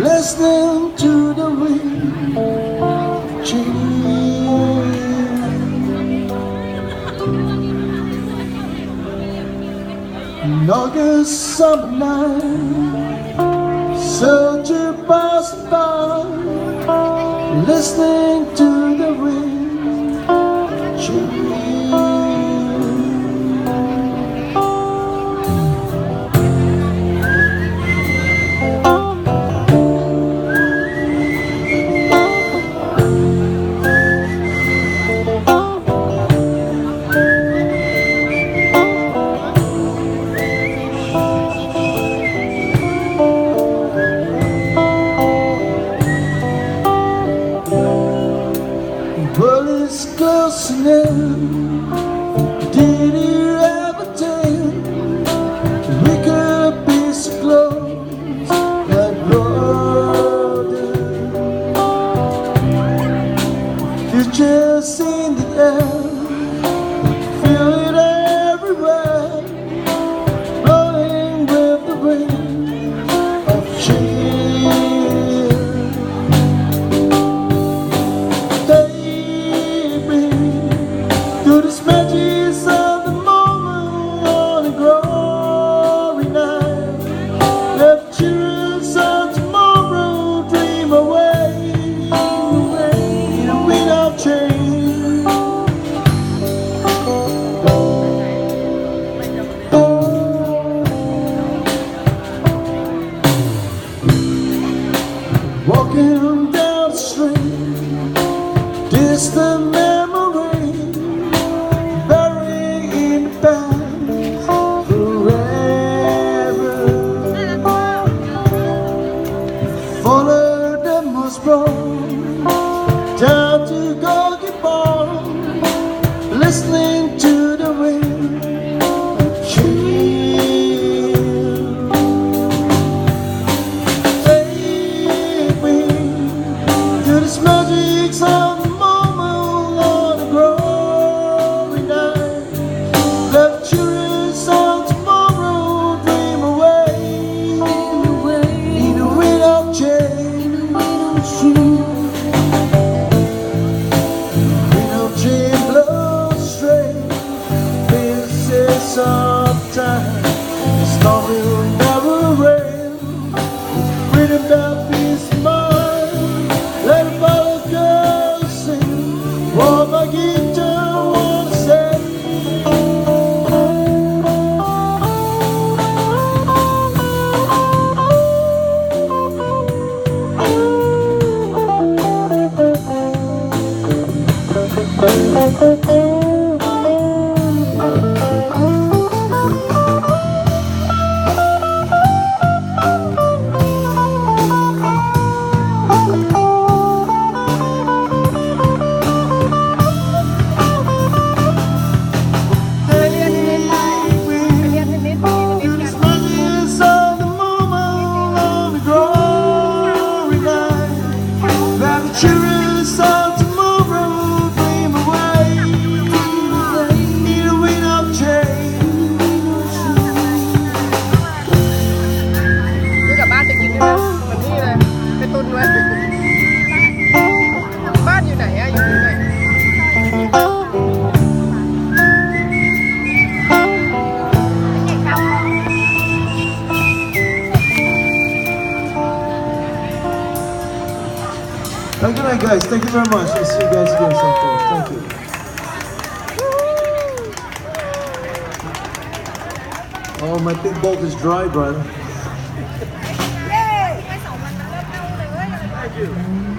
listening to the wind chill. An August summer night, soldier passing by, listening to the wind chill. Well, it's closing in. Did you ever think we could be so close like brothers? Future's in the air, feel it everywhere, blowing with the wind of change. To this magic of the moment on a glory night, let the children of tomorrow dream away in a wind of change. Walking down the street, distant memory, buried in the past forever. Follow the most broad down to Gorky Bar, listening to the wind chill. Take me to this magic of the moment on a glory night. Let the children of tomorrow dream away in a wind of change. Wind of change blows straight, pieces of time. The storm will never rain. Freedom that peace of mind. Let the bottle girls sing. What my guitar wanna say. Children of tomorrow dream away in a wind of change. ซื้อกลับบ้านจะกินด้วยนะเหมือนนี่เลยไปตุนไว้บ้านอยู่ไหนอะอยู่ที่ไหน Good night, guys. Thank you very much. I'll see you guys again sometime. Thank you. Oh, my big bolt is dry, brother. Thank you